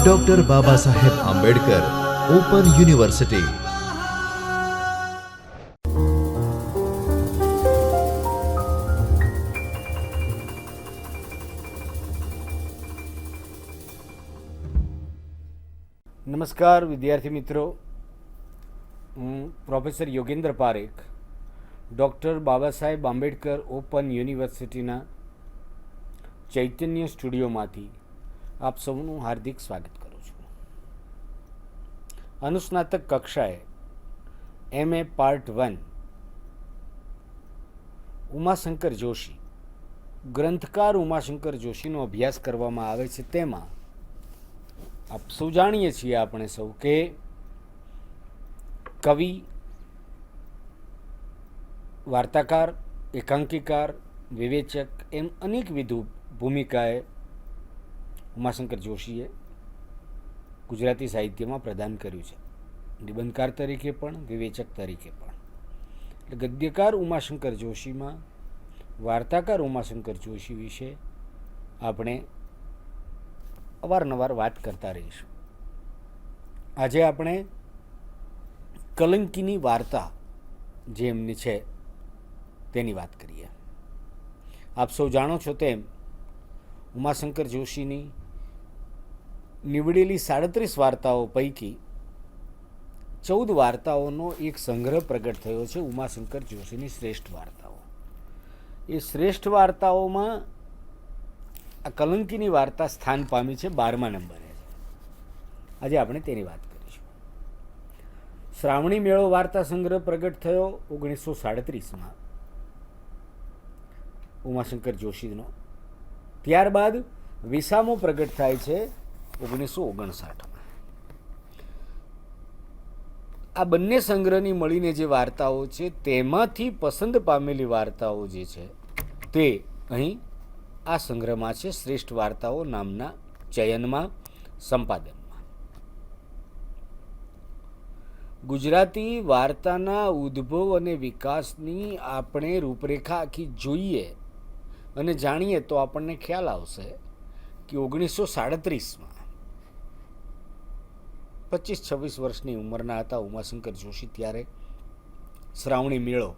Doctor Baba Saheb Ambedkar open university. નમસ્કાર વિદ્યાર્થી મિત્રો, હું professor Yogendra Parekh doctor Baba Saheb Ambedkar open યુનિવર્સિટીના ચૈતન્ય સ્ટુડિયોમાંથી આપ સૌનું હાર્દિક સ્વાગત કરું છું. અનુસ્નાતક કક્ષાએ MA પાર્ટ 1 ઉમાશંકર જોશી, ગ્રંથકાર ઉમાશંકર જોશીનો અભ્યાસ કરવામાં આવે છે. તેમાં આપ સૌ જાણીએ છીએ, આપણે સૌ, કે કવિ, વાર્તાકાર, એકાંકીકાર, વિવેચક એમ અનેકવિધ ભૂમિકાએ ઉમાશંકર જોશીએ ગુજરાતી સાહિત્યમાં પ્રદાન કર્યું છે. નિબંધકાર તરીકે પણ, વિવેચક તરીકે પણ. એટલે ગદ્યકાર ઉમાશંકર જોશીમાં વાર્તાકાર ઉમાશંકર જોશી વિશે આપણે અવારનવાર વાત કરતા રહીશું. આજે આપણે કલંકીની વાર્તા જે એમની છે તેની વાત કરીએ. આપ સૌ જાણો છો તેમ ઉમાશંકર જોશીની નીવડેલી 37 વાર્તાઓ પૈકી 14 વાર્તાઓનો એક સંગ્રહ પ્રગટ થયો છે, ઉમાશંકર જોશીની શ્રેષ્ઠ વાર્તાઓ. એ શ્રેષ્ઠ વાર્તાઓમાં આ કલંકીની વાર્તા સ્થાન પામી છે 12મા નંબરે. આજે આપણે તેની વાત કરીશું. શ્રાવણી મેળો વાર્તા સંગ્રહ પ્રગટ થયો 1937માં ઉમાશંકર જોશીનો. ત્યારબાદ વિસામો પ્રગટ થાય છે 1959માં. આ બંને સંગ્રહની મળીને જે વાર્તાઓ છે તેમાંથી પસંદ પામેલી વાર્તાઓ જે છે તે અહીં આ સંગ્રહમાં છે, શ્રેષ્ઠ વાર્તાઓ નામના ચયનમાં, સંપાદનમાં. ગુજરાતી વાર્તાના ઉદ્ભવ અને વિકાસની આપણે રૂપરેખા આખી જોઈએ અને જાણીએ તો આપણને ખ્યાલ આવશે કે 1937માં 25-26 વર્ષની ઉંમરના હતા ઉમાશંકર જોશી ત્યારે શ્રાવણી મેળો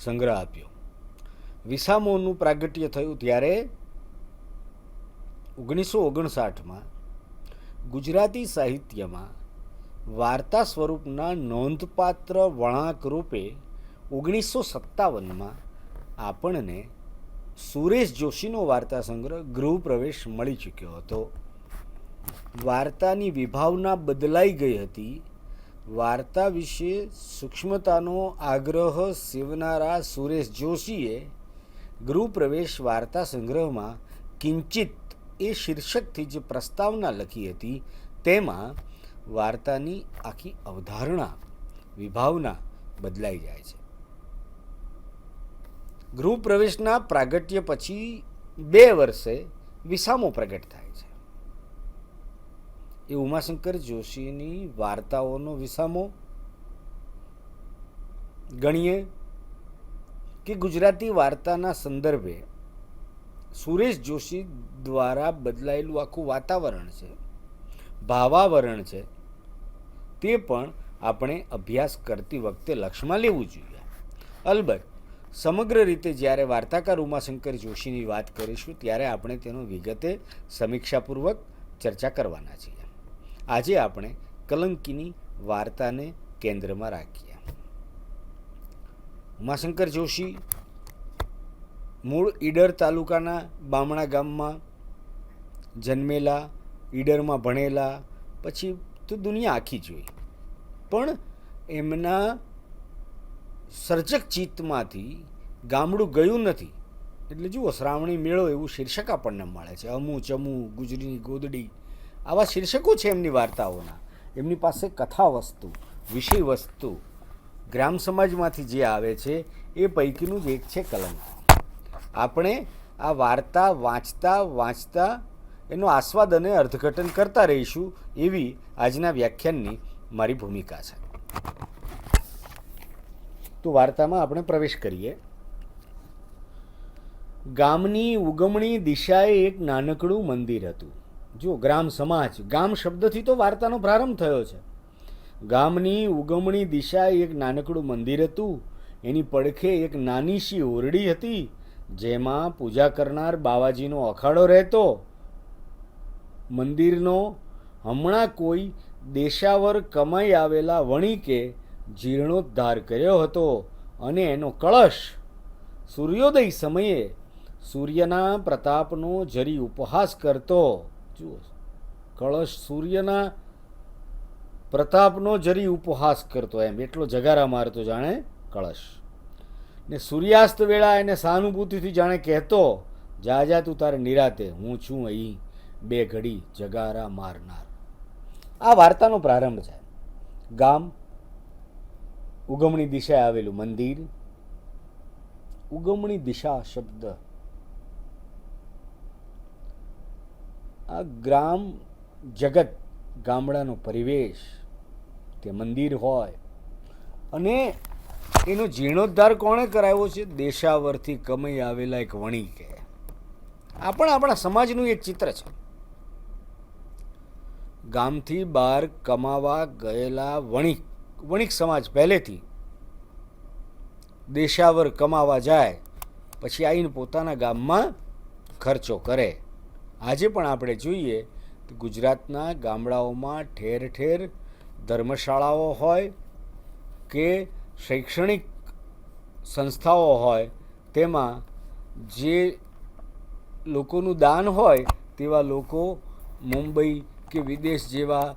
સંગ્રહ આપ્યો. વિસામોનું પ્રાગટ્ય થયું ત્યારે 1959માં ગુજરાતી સાહિત્યમાં વાર્તા સ્વરૂપના નોંધપાત્ર વળાંક રૂપે 1957માં આપણને સુરેશ જોશીનો વાર્તા સંગ્રહ ગૃહ પ્રવેશ મળી ચૂક્યો હતો. વાર્તાની વિભાવના બદલાઈ ગઈ હતી. વાર્તા વિશે સૂક્ષ્મતાનો આગ્રહ સેવનારા સુરેશ જોશીએ ગૃહ પ્રવેશ વાર્તા સંગ્રહમાં કિંચિત એ શીર્ષકથી જે પ્રસ્તાવના લખી હતી તેમાં વાર્તાની આખી અવધારણા, વિભાવના બદલાઈ જાય છે. ગૃહ પ્રવેશના પ્રાગટ્ય પછી 2 વર્ષે વિસામો પ્રગટ થાય છે. એ ઉમાશંકર જોશીની વાર્તાઓનો વિસામો ગણીએ કે ગુજરાતી વાર્તાના સંદર્ભે સુરેશ જોશી દ્વારા બદલાયેલું આખું વાતાવરણ છે, ભાવાવરણ છે, તે પણ આપણે અભ્યાસ કરતી વખતે લક્ષમાં લેવું જોઈએ. અલબત્ત સમગ્ર રીતે જ્યારે વાર્તાકાર ઉમાશંકર જોશીની વાત કરીશું ત્યારે આપણે તેનો વિગતે સમીક્ષાપૂર્વક ચર્ચા કરવાના છીએ. આજે આપણે કલંકીની વાર્તાને કેન્દ્રમાં રાખીએ. ઉમાશંકર જોશી મૂળ ઈડર તાલુકાના બામણા ગામમાં જન્મેલા, ઈડરમાં ભણેલા, પછી તો દુનિયા આખી જોઈ, પણ એમના સર્જક ચિત્તમાંથી ગામડું ગયું નથી. એટલે જુઓ, શ્રાવણી મેળો એવું શીર્ષક આપણને મળે છે, અમુ ચમુ, ગુજરીની ગોદડી, આવા શીર્ષકો છે એમની વાર્તાઓના. એમની પાસે કથા વસ્તુ, વિષય વસ્તુ ગ્રામ સમાજમાંથી જે આવે છે એ પૈકીનું જ એક છે કલંક. આપણે આ વાર્તા વાંચતા એનો આસ્વાદ અને અર્થઘટન કરતા રહીશું એવી આજના વ્યાખ્યાનની મારી ભૂમિકા છે. તો વાર્તામાં આપણે પ્રવેશ કરીએ. ગામની ઉગમણી દિશાએ એક નાનકડું મંદિર હતું. જુઓ, ગ્રામ સમાજ, ગામ શબ્દથી તો વાર્તાનો પ્રારંભ થયો છે. ગામની ઉગમણી દિશા એક નાનકડું મંદિર હતું. એની પડખે એક નાની શી ઓરડી હતી, જેમાં પૂજા કરનાર બાવાજીનો અખાડો રહેતો. મંદિરનો હમણાં કોઈ દેશાવર કમાઈ આવેલા વણિકે જીર્ણોદ્ધાર કર્યો હતો અને એનો કળશ સૂર્યોદય સમયે સૂર્યના પ્રતાપનો જરી ઉપહાસ કરતો. જુઓ, કળશ સૂર્યના પ્રતાપનો જરી ઉપહાસ કરતો, એમ એટલો જગારા મારતો જાણે કળશ. ને સૂર્યાસ્ત વેળા એને સહાનુભૂતિથી જાણે કહેતો, જા જા તું તારે નિરાતે, હું છું અહીં બે ઘડી જગારા મારનાર. આ વાર્તાનો પ્રારંભ છે. ગામ, ઉગમણી દિશાએ આવેલું મંદિર. ઉગમણી દિશા શબ્દ, આ ગ્રામ જગત, ગામડાનો પરિવેશ, તે મંદિર હોય અને એનો જીર્ણોદ્ધાર કોણે કરાવ્યો છે? દેશાવરથી કમાઈ આવેલા એક વણિકે. આ પણ આપણા સમાજનું એક ચિત્ર છે. ગામથી બહાર કમાવા ગયેલા વણિક સમાજ પહેલેથી દેશાવર કમાવા જાય, પછી આવીને પોતાના ગામમાં ખર્ચો કરે. આજે પણ આપણે જોઈએ તો ગુજરાતના ગામડાઓમાં ઠેર ઠેર ધર્મશાળાઓ હોય કે શૈક્ષણિક સંસ્થાઓ હોય, તેમાં જે લોકોનું દાન હોય તેવા લોકો મુંબઈ કે વિદેશ જેવા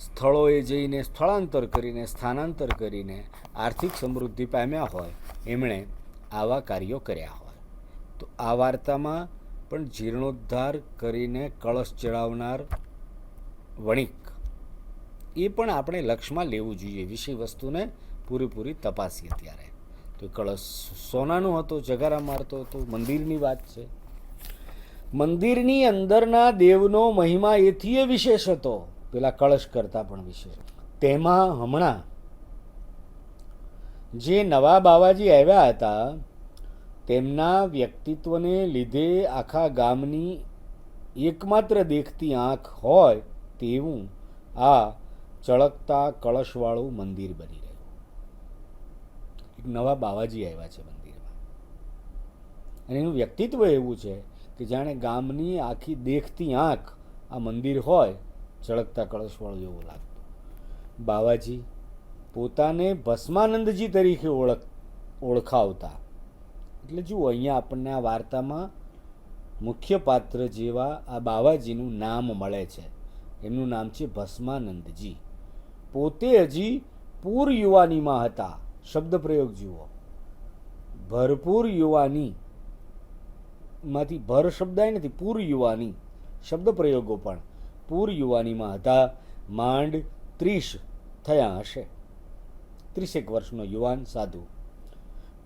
સ્થળોએ જઈને સ્થાનાંતર કરીને આર્થિક સમૃદ્ધિ પામ્યા હોય, એમણે આવા કાર્યો કર્યા હોય. તો આ વાર્તામાં પણ જીર્ણોદ્ધાર કરીને કળશ ચડાવનાર વણિક, એ પણ આપણે લક્ષમાં લેવું જોઈએ. વિષય વસ્તુને પૂરેપૂરી તપાસીએ ત્યારે તો કળશ સોનાનો હતો, જગારા મારતો હતો. મંદિરની વાત છે. મંદિરની અંદરના દેવનો મહિમા એથી વિશેષ હતો, પેલા કળશ કરતા પણ વિશેષ. તેમાં હમણાં જે નવા બાવાજી આવ્યા હતા, તેમના વ્યક્તિત્વને લીધે આખા ગામની એકમાત્ર દેખતી આંખ હોય તેવું આ ચળકતા કળશવાળું મંદિર બની રહ્યું. એક નવા બાવાજી આવ્યા છે મંદિરમાં, અને એનું વ્યક્તિત્વ એવું છે કે જાણે ગામની આખી દેખતી આંખ આ મંદિર હોય, ચળકતા કળશવાળું એવું લાગતું. બાવાજી પોતાને ભસ્માનંદજી તરીકે ઓળખાવતા. એટલે જુઓ, અહીંયા આપણને આ વાર્તામાં મુખ્ય પાત્ર જેવા આ બાવાજીનું નામ મળે છે. એમનું નામ છે ભસ્માનંદજી. પોતે હજી પૂર યુવાનીમાં હતા. શબ્દ પ્રયોગ જુઓ, ભરપૂર યુવાની માંથી ભર શબ્દ આવી નથી, પૂર યુવાની શબ્દ પ્રયોગો પણ પૂર યુવાનીમાં હતા. માંડ 30 થયા હશે, 30 વર્ષનો યુવાન સાધુ,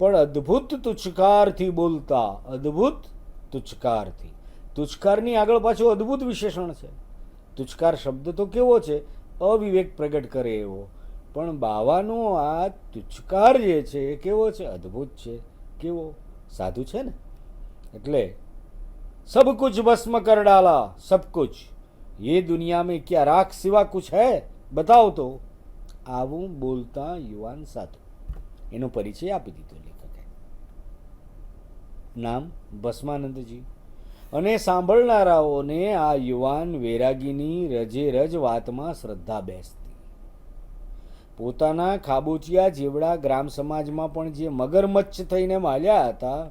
પણ અદ્ભુત તુચ્છકારથી બોલતા. અદ્ભુત તુચ્છકારથી, તુચ્છકારની આગળ પાછું અદ્ભુત વિશેષણ છે. તુચ્છકાર શબ્દ તો કેવો છે? અવિવેક પ્રગટ કરે એવો. પણ બાવાનો આ તુચ્છકાર જે છે એ કેવો છે? અદ્ભુત છે. કેવો? સાધુ છે ને. એટલે સબ કુછ ભસ્મ કર ડાલા, સબ કુછ ये दुनिया में क्या राख सिवा कुछ है बताओ तो. આવું બોલતા યુવાન સાધુ, એનો પરિચય આપી દીધો લેખકે. નામ ભસ્માનંદજી. અને સાંભળનારાઓને આ યુવાન વૈરાગીની રજે રજ વાતમાં શ્રદ્ધા બેસતી. પોતાના ખાબોચિયા જેવડા ગ્રામ સમાજમાં પણ જે મગરમચ્છ થઈને માલ્યા હતા,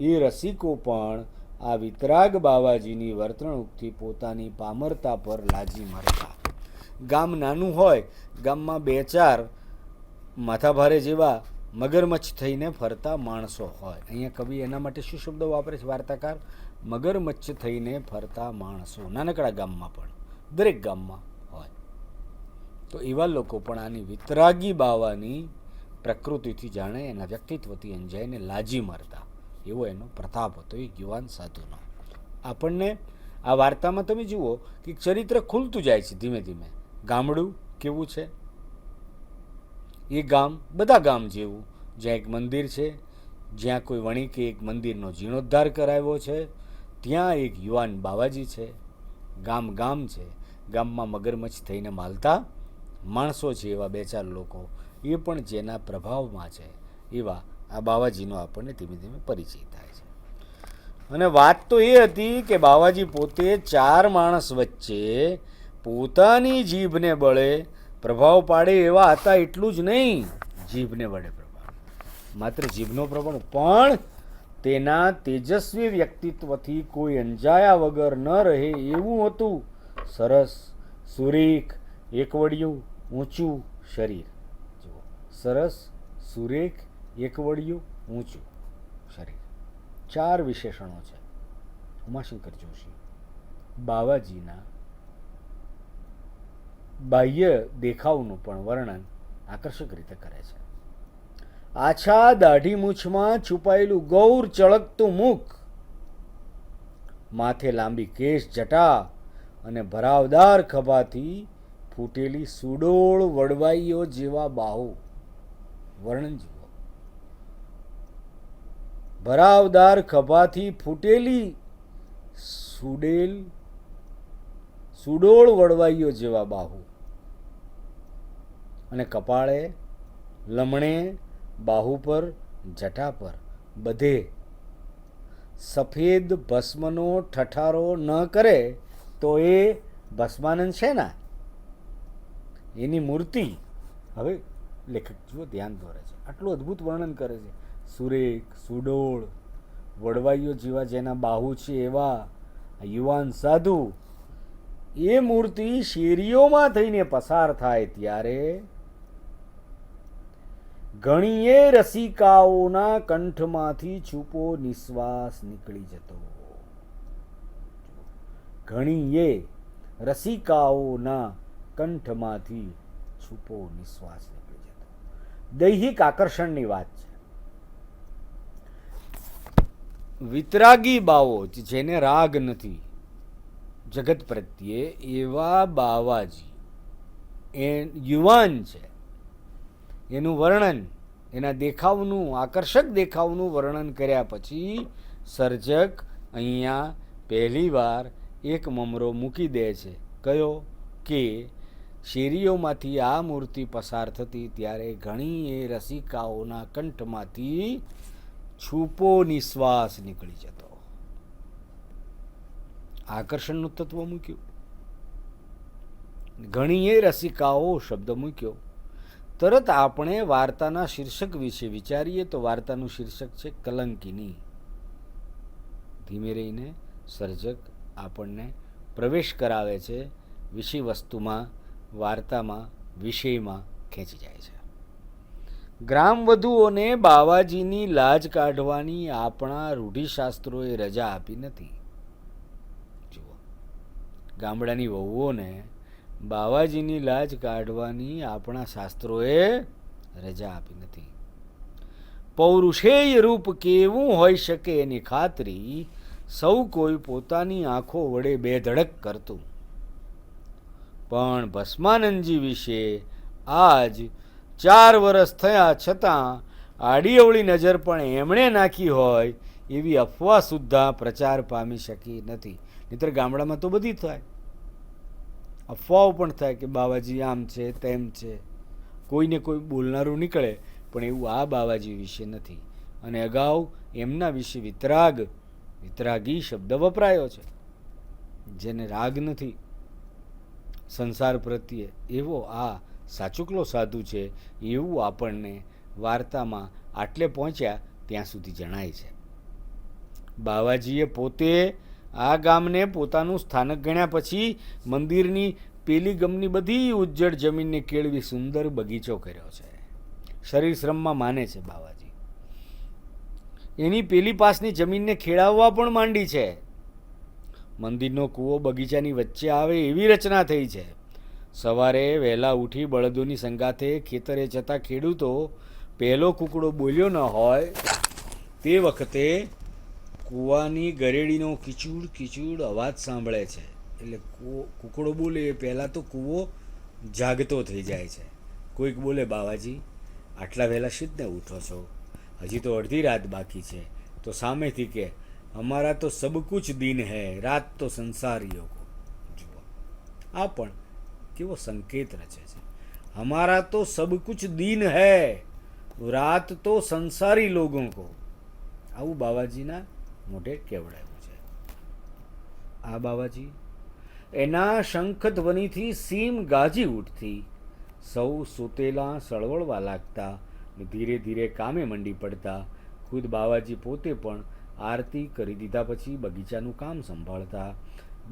એ રસિકો પણ આ વિતરાગ બાવાજીની વર્તણૂકથી પોતાની પામરતા પર લાજી મારતા. ગામ નાનું હોય, ગામમાં 2-4 માથાભારે જેવા મગરમચ્છ થઈને ફરતા માણસો હોય. અહીંયા કવિ એના માટે શું શબ્દ વાપરે છે વાર્તાકાર? મગરમચ્છ થઈને ફરતા માણસો. નાનકડા ગામમાં પણ, દરેક ગામમાં હોય. તો એવા લોકો પણ આની વિતરાગી બાવાની પ્રકૃતિથી જાણે એના વ્યક્તિત્વથી અંજાઈને લાજી મારતા. એવો એનો પ્રતાપ હતો એ યુવાન સાધુનો. આપણને આ વાર્તામાં તમે જુઓ કે ચરિત્ર ખુલતું જાય છે ધીમે ધીમે. ગામડું કેવું છે? એ ગામ બધા ગામ જેવું, જ્યાં એક મંદિર છે, જ્યાં કોઈ વણિકે એક મંદિરનો જીર્ણોદ્ધાર કરાવ્યો છે, ત્યાં એક યુવાન બાવાજી છે. ગામ છે, ગામમાં મગરમચ્છ થઈને માલતા માણસો છે, એવા બે ચાર લોકો એ પણ જેના પ્રભાવમાં છે, એવા આ બાવાજીનો આપણને ધીમે ધીમે પરિચય થાય છે. અને વાત તો એ હતી કે બાવાજી પોતે ચાર માણસ વચ્ચે પોતાની જીભને બળે પ્રભાવ પાડે એવા હતા. એટલું જ નહીં, જીભને વડે પ્રભાવ, માત્ર જીભનો પ્રભાવ પણ તેના તેજસ્વી વ્યક્તિત્વથી કોઈ અંજાયા વગર ન રહે એવું હતું. સરસ, સુરેખ, એકવડિયું, ઊંચું શરીર. જુઓ, સરસ, સુરેખ, એકવડિયું, ઊંચું શરીર, ચાર વિશેષણો છે. ઉમાશંકર જોશી બાવાજીના બાહ્ય દેખાવનું પણ વર્ણન આકર્ષક રીતે કરે છે. આછા દાઢી મૂછમાં છુપાયેલું ગૌર ચળકતું મુખ, માથે લાંબી કેશ જટા અને ભરાવદાર ખભાથી ફૂટેલી સુડોળ વડવાઈઓ જેવા બાહુ. વર્ણન જુઓ, ભરાવદાર ખભાથી ફૂટેલી સુડોળ વડવાઈઓ જેવા બાહુ, અને કપાળે, લમણે, બાહુ પર, જટા પર બધે સફેદ ભસ્મનો ઠઠારો ન કરે તો એ ભસ્માનંદ છે ને એની મૂર્તિ. હવે લેખક જુઓ ધ્યાન દોરે છે, આટલું અદ્ભુત વર્ણન કરે છે. સુરેખ, સુડોળ વડવાઈઓ જેવા જેના બાહુ છે એવા યુવાન સાધુ, એ મૂર્તિ શેરીઓમાં થઈને પસાર થાય ત્યારે ઘણીએ રસિકાઓના કંઠમાંથી છૂપો નિશ્વાસ નીકળી જતો. ઘણીએ રસિકાઓના કંઠમાંથી છૂપો નિશ્વાસ નીકળી જતો. દૈહિક આકર્ષણની વાત છે. વિતરાગી બાવો, જેને રાગ નથી જગત પ્રત્યે, એવા બાવાજી એ યુવાન છે. એનું વર્ણન, એના દેખાવનું, આકર્ષક દેખાવનું વર્ણન કર્યા પછી સર્જક અહીંયા પહેલી વાર એક મમરો મૂકી દે છે. કયો? કે શેરીઓમાંથી આ મૂર્તિ પસાર થતી ત્યારે ઘણી એ રસિકાઓના કંઠમાંથી છૂપો નિશ્વાસ નીકળી જતો. આકર્ષણનું તત્વ મૂક્યું, ઘણી એ રસિકાઓ શબ્દ મૂક્યો. તરત આપણે વાર્તાના શીર્ષક વિશે વિચારીએ તો વાર્તાનું શીર્ષક છે કલંકિની. ધીમે રહીને સર્જક આપણને પ્રવેશ કરાવે છે વિષય વસ્તુમાં, વાર્તામાં, વિષયમાં ખેંચી જાય છે. ગ્રામવધુઓને બાવાજીની લાજ કાઢવાની આપણા રૂઢિશાસ્ત્રોએ રજા આપી નથી. જુઓ, ગામડાની વહુઓને બાવાજીની લાજ કાઢવાની આપણા શાસ્ત્રોએ રજા આપી નથી. પૌરુષેય રૂપ કેવું હોઈ શકે એની ખાતરી સૌ કોઈ પોતાની આંખો વડે બેધડક કરતું. પણ ભસ્માનંદજી વિશે આજ 4 વર્ષ થયા છતાં આડી અવળી નજર પણ એમણે નાખી હોય એવી અફવા સુદ્ધા પ્રચાર પામી શકી નથી. નહીંતર ગામડામાં તો બધી થાય, અફવાઓ પણ થાય કે બાવાજી આમ છે તેમ છે, કોઈને કોઈ બોલનારું નીકળે, પણ એવું આ બાવાજી વિશે નથી. અને અગાઉ એમના વિશે વિતરાગી શબ્દ વપરાયો છે. જેને રાગ નથી સંસાર પ્રત્યે, એવો આ સાચુકલો સાધુ છે એવું આપણને વાર્તામાં આટલે પહોંચ્યા ત્યાં સુધી જણાય છે. બાવાજીએ પોતે આ ગામને પોતાનું સ્થાનક ગણ્યા પછી મંદિરની પેલી ગમની બધી ઉજ્જડ જમીનને કેળવી સુંદર બગીચો કર્યો છે. શરીર શ્રમમાં માને છે બાવાજી. એની પેલી પાસની જમીનને ખેડાવવા પણ માંડી છે. મંદિરનો કૂવો બગીચાની વચ્ચે આવે એવી રચના થઈ છે. સવારે વહેલા ઉઠી બળદોની સંગાથે ખેતરે જતા ખેડૂતો પહેલો કૂકડો બોલ્યો ન હોય તે વખતે કૂવાની ગરેડીનો કિચૂડ કિચૂડ અવાજ સાંભળે છે. એટલે કૂકડો બોલે એ પહેલાં તો કૂવો જાગતો થઈ જાય છે. કોઈક બોલે, બાવાજી આટલા વહેલા શીતને ઉઠો છો, હજી તો અડધી રાત બાકી છે. તો સામેથી કે, અમારા તો સબ કુછ દિન હૈ, રાત તો સંસારીઓ કો. આ પણ કેવો સંકેત રચે છે. હમારા તો સબ કુછ દીન હૈ, રાત તો સંસારી લોગોं કો. આવું બાવાજીના મોઢે કહેવડાયું છે. આ બાવાજી એના શંખ ધ્વનિથી સીમ ગાજી ઉઠતી, સૌ સૂતેલા સળવળવા લાગતા ને ધીરે ધીરે કામે મંડી પડતા. ખુદ બાવાજી પોતે પણ આરતી કરી દીધા પછી બગીચાનું કામ સંભાળતા.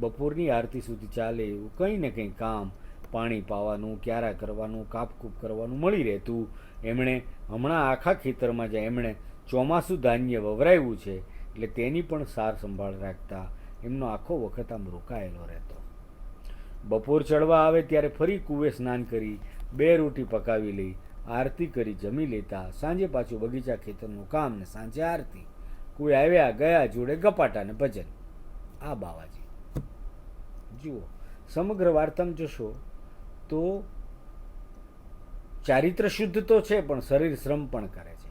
બપોરની આરતી સુધી ચાલે એવું કંઈ ને કંઈ કામ, પાણી પાવાનું, ક્યારા કરવાનું, કાપકૂપ કરવાનું મળી રહેતું. એમણે હમણાં આખા ખેતરમાં જાય એમણે ચોમાસું ધાન્ય વવરાયું છે એટલે તેની પણ સાર સંભાળ રાખતા. એમનો આખો વખત આમ રોકાયેલો રહેતો. બપોર ચડવા આવે ત્યારે ફરી કૂવે સ્નાન કરી 2 રોટી પકાવી લઈ, આરતી કરી જમી લેતા. સાંજે પાછું બગીચા ખેતરનું કામ ને સાંજે આરતી. કોઈ આવ્યા ગયા જોડે ગપાટા ને ભજન. આ બાવાજી જુઓ, સમગ્ર વાર્તામાં જોશો તો ચારિત્ર શુદ્ધ તો છે પણ શરીર શ્રમ પણ કરે છે.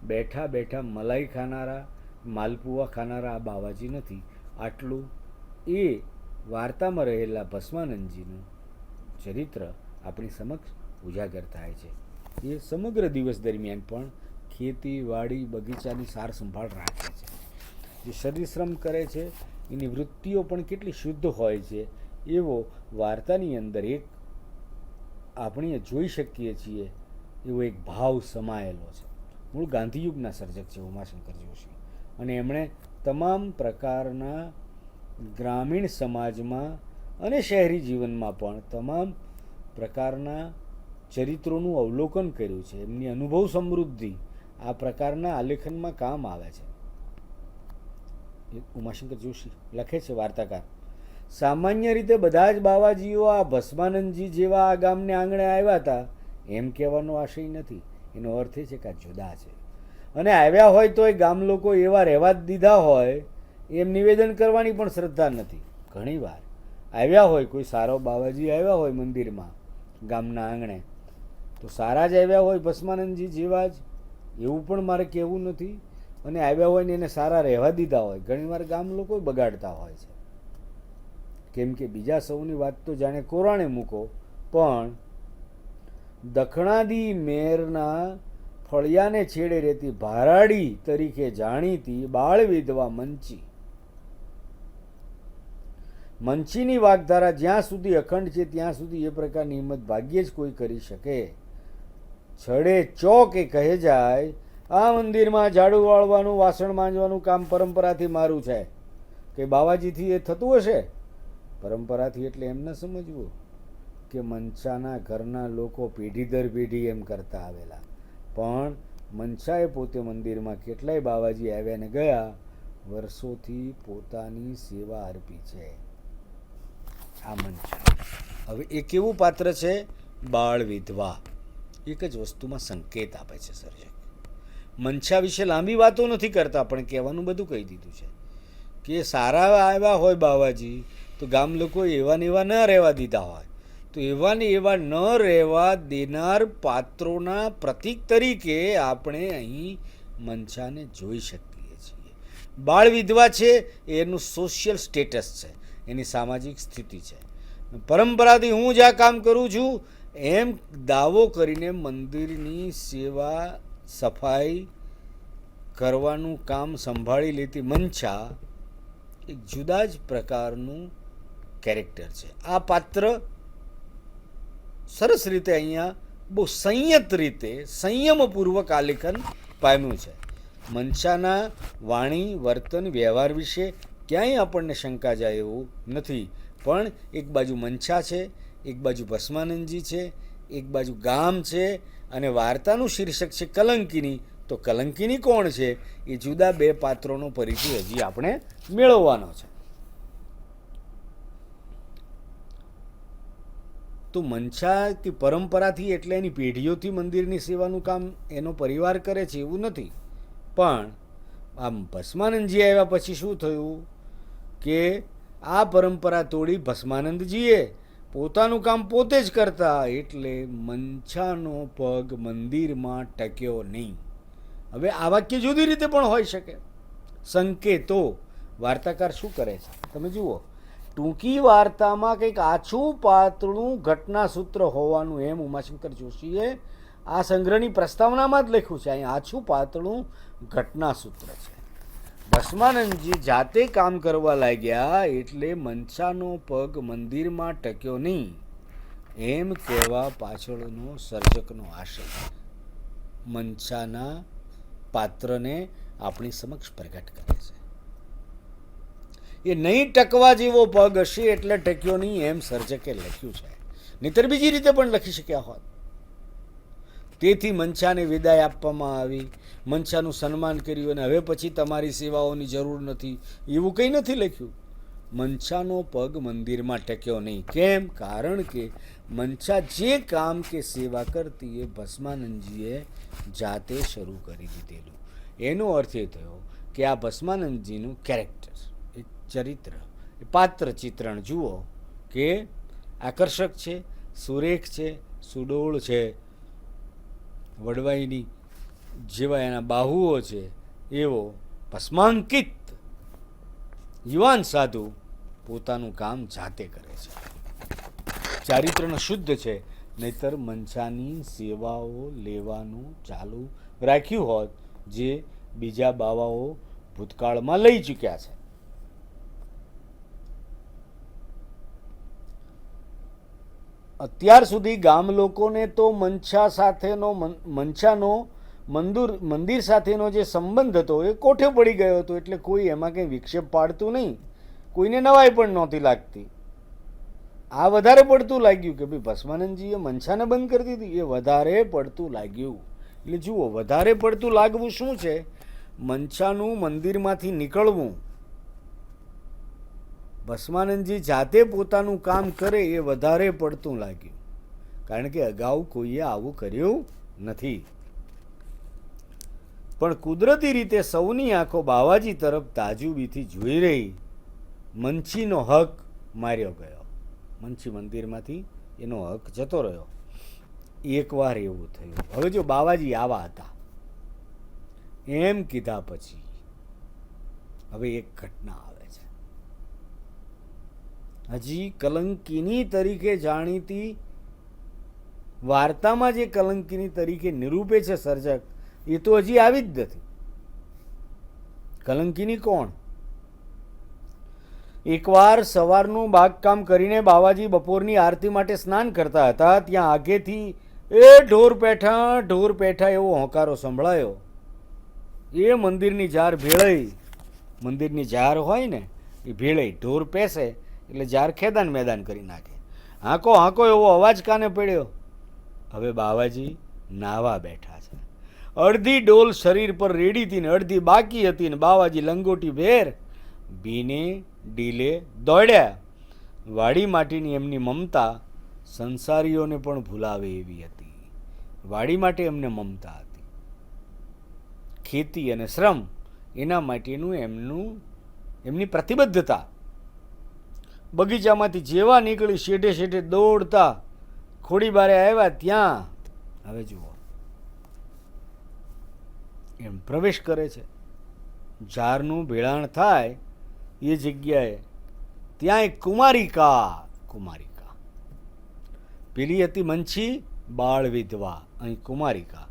બેઠા બેઠા મલાઈ ખાનારા, માલપુઆ ખાનારા આ બાવાજી નથી. આટલું એ વાર્તામાં રહેલા ભસ્માનંદજીનું ચરિત્ર આપણી સમક્ષ ઉજાગર થાય છે. એ સમગ્ર દિવસ દરમિયાન પણ ખેતી વાડી બગીચાની સાર સંભાળ રાખે છે. જે શરીર શ્રમ કરે છે એની વૃત્તિઓ પણ કેટલી શુદ્ધ હોય છે એવો વાર્તાની અંદર એક આપણે જોઈ શકીએ છીએ. એવો એક ભાવ સમાયેલો છે. મૂળ ગાંધીયુગના સર્જક છે ઉમાશંકર જોશી, અને એમણે તમામ પ્રકારના ગ્રામીણ સમાજમાં અને શહેરી જીવનમાં પણ તમામ પ્રકારના ચરિત્રોનું અવલોકન કર્યું છે. એમની અનુભવ સમૃદ્ધિ આ પ્રકારના આલેખનમાં કામ આવે છે. ઉમાશંકર જોશી લખે છે વાર્તાકાર, સામાન્ય રીતે બધા જ બાવાજીઓ આ ભસ્માનંદજી જેવા આ ગામને આંગણે આવ્યા હતા એમ કહેવાનો આશય નથી. એનો અર્થ એ છે કે આ જુદા છે, અને આવ્યા હોય તો એ ગામ લોકો એવા રહેવા જ દીધા હોય એમ નિવેદન કરવાની પણ શ્રદ્ધા નથી. ઘણીવાર આવ્યા હોય, કોઈ સારો બાવાજી આવ્યા હોય મંદિરમાં ગામના આંગણે, તો સારા જ આવ્યા હોય ભસ્માનંદજી જેવા જ એવું પણ મારે કહેવું નથી. અને આવ્યા હોય ને એને સારા રહેવા દીધા હોય, ઘણીવાર ગામ લોકો બગાડતા હોય છે. કેમ કે બીજા સૌની વાત તો જાણે કોરાણે મૂકો, પણ દખણાદી મેરના ફળિયાને છેડે રહેતી ભારાડી તરીકે જાણીતી બાળ વિધવા મંચીની વાગધારા જ્યાં સુધી અખંડ છે ત્યાં સુધી એ પ્રકારની હિંમત ભાગ્યે જ કોઈ કરી શકે. છડે ચોકે કહે જાય, આ મંદિરમાં ઝાડુ વાળવાનું, વાસણ માંજવાનું કામ પરંપરાથી મારું છે. કે બાવાજીથી એ થતું હશે? પરંપરાથી એટલે એમ ન સમજવું કે મંચાના ઘરના લોકો પેઢી દર પેઢી એમ કરતા આવેલા, પણ મંચાએ પોતે મંદિરમાં કેટલાય બાવાજી આવ્યા ને ગયા, વર્ષોથી પોતાની સેવા અર્પી છે આ મંચા. હવે એ કેવું પાત્ર છે? બાળ વિધવા. એક જ વસ્તુમાં સંકેત આપે છે સર્જક. મંચા વિશે લાંબી વાતો નથી કરતા, પણ કહેવાનું બધું કહી દીધું છે કે સારા આવ્યા હોય બાવાજી તો ગામ લોકો એવા ને એવા ન રહેવા દીધા હોય, તો એવા ને એવા ન રહેવા દેનાર પાત્રોના પ્રતીક તરીકે આપણે અહીં મંચાને જોઈ શકીએ છીએ. બાળ વિધવા છે એનું સોશિયલ સ્ટેટસ છે, એની સામાજિક સ્થિતિ છે. પરંપરાથી હું જ આ કામ કરું છું એમ દાવો કરીને મંદિરની સેવા સફાઈ કરવાનું કામ સંભાળી લેતી મંચા એક જુદા જ પ્રકારનું કેરેક્ટર છે. આ પાત્ર સરસ રીતે અહીંયા બહુ સંયત રીતે સંયમપૂર્વક આલેખન પામ્યું છે. મંચાના વાણી વર્તન વ્યવહાર વિશે ક્યાંય આપણને શંકા જાય એવું નથી, પણ એક બાજુ મંચા છે, એક બાજુ ભસ્માનંદજી છે, એક બાજુ ગામ છે, અને વાર્તાનું શીર્ષક છે કલંકિની. તો કલંકિની કોણ છે એ જુદા બે પાત્રોનો પરિચય હજી આપણે મેળવવાનો છે. તો મંચાથી પરંપરાથી એટલે એની પેઢીઓથી મંદિરની સેવાનું કામ એનો પરિવાર કરે છે એવું નથી, પણ આમ ભસ્માનંદજી આવ્યા પછી શું થયું કે આ પરંપરા તોડી ભસ્માનંદજીએ પોતાનું કામ પોતે જ કરતા, એટલે મંચાનો પગ મંદિરમાં ટક્યો નહીં. હવે આ વાક્ય જુદી રીતે પણ હોઈ શકે. સંકેતો વાર્તાકાર શું કરે છે તમે જુઓ. ટૂંકી વાર્તામાં કંઈક આછું પાતળું ઘટનાસૂત્ર હોવાનું એમ ઉમાશંકર જોશીએ આ સંગ્રહની પ્રસ્તાવનામાં જ લખ્યું છે. અહીં આછું પાતળું ઘટનાસૂત્ર છે. ભસ્માનંદજી જાતે કામ કરવા લાગ્યા એટલે મનસાનો પગ મંદિરમાં ટક્યો નહીં એમ કહેવા પાછળનો સર્જકનો આશય મનસાના પાત્રને આપણી સમક્ષ પ્રગટ કરે છે. એ નહીં ટકવા જેવો પગ હશે એટલે ટક્યો નહીં એમ સર્જકે લખ્યું છે. નહીતર બીજી રીતે પણ લખી શક્યા હોત. તેથી મનસાને વિદાય આપવામાં આવી, મનસાનું સન્માન કર્યું અને હવે પછી તમારી સેવાઓની જરૂર નથી એવું કંઈ નથી લખ્યું. મનસાનો પગ મંદિરમાં ટક્યો નહીં. કેમ? કારણ કે મનસા જે કામ કે સેવા કરતી એ ભસ્માનંદજીએ જાતે શરૂ કરી દીધેલું. એનો અર્થ એ થયો કે આ ભસ્માનંદજીનું કેરેક્ટર, એ ચરિત્ર, એ પાત્ર ચિત્રણ જુઓ કે આકર્ષક છે, સુરેખ છે, સુડોળ છે, વડવાઈની જેવા એના બાહુઓ છે એવો ભસ્માંકિત યુવાન સાધુ પોતાનું કામ જાતે કરે છે. ચારિત્રનો શુદ્ધ છે. નહીતર મનસાની સેવાઓ લેવાનું ચાલુ રાખ્યું હોત જે બીજા બાવાઓ ભૂતકાળમાં લઈ ચૂક્યા છે. અત્યાર સુધી ગામ લોકોને તો મનસાનો મંદિર સાથેનો જે સંબંધ હતો એ કોઠે પડી ગયો હતો એટલે કોઈ એમાં કંઈ વિક્ષેપ પાડતું નહીં, કોઈને નવાઈ પણ નહોતી લાગતી. આ વધારે પડતું લાગ્યું કે ભાઈ ભસ્માનંદજીએ મનસાને બંધ કરી દીધી, એ વધારે પડતું લાગ્યું. એટલે જુઓ, વધારે પડતું લાગવું શું છે? મનસાનું મંદિરમાંથી નીકળવું, ભસ્માનંદજી જાતે પોતાનું કામ કરે એ વધારે પડતું લાગ્યું. કારણ કે અગાઉ કોઈએ આવું કર્યું નથી. પણ કુદરતી રીતે સૌની આંખો બાવાજી તરફ તાજુબીથી જોઈ રહી. મંચીનો હક માર્યો ગયો. મંચી મંદિરમાંથી એનો હક જતો રહ્યો. એકવાર એવું થયું. હવે જો બાવાજી આવા હતા એમ કીધા પછી હવે એક ઘટના આવે છે. હજી કલંકિની તરીકે જાણીતી વાર્તામાં જે કલંકિની તરીકે નિરૂપે છે સર્જક, એ તો હજી આવી જ નથી. કલંકિની કોણ? એકવાર સવારનું બાગકામ કરીને બાવાજી બપોરની આરતી માટે સ્નાન કરતા હતા. ત્યાં આગેથી એ ઢોર પેઠા એવો હોંકારો સંભળાયો. એ મંદિરની જાર ભેળઈ, મંદિરની જાર હોય ને એ ભેળઈ, ઢોર પેસે એટલે જાર ખેદાન મેદાન કરી નાખે. હાંકો એવો અવાજ કાને પડ્યો. હવે બાવાજી નાવા બેઠા છે. અડધી ડોલ શરીર પર રેડી હતી ને અડધી બાકી હતી ને બાવાજી લંગોટી ભેર ભીને ડીલે દોડ્યા. વાડી માટેની એમની મમતા સંસારીઓને પણ ભૂલાવે એવી હતી. વાડી માટે એમને મમતા હતી. ખેતી અને શ્રમ એના માટેનું એમની પ્રતિબદ્ધતા. બગીચામાંથી જેવા નીકળી શેઠે દોડતા ખોડીબારે આવ્યા ત્યાં હવે જુઓ એમ પ્રવેશ કરે છે. ઝારનું ભેળાણ થાય એ જગ્યાએ ત્યાં એક કુમારિકા પેલી હતી મંછી બાળ વિધવા, અહીં કુમારિકા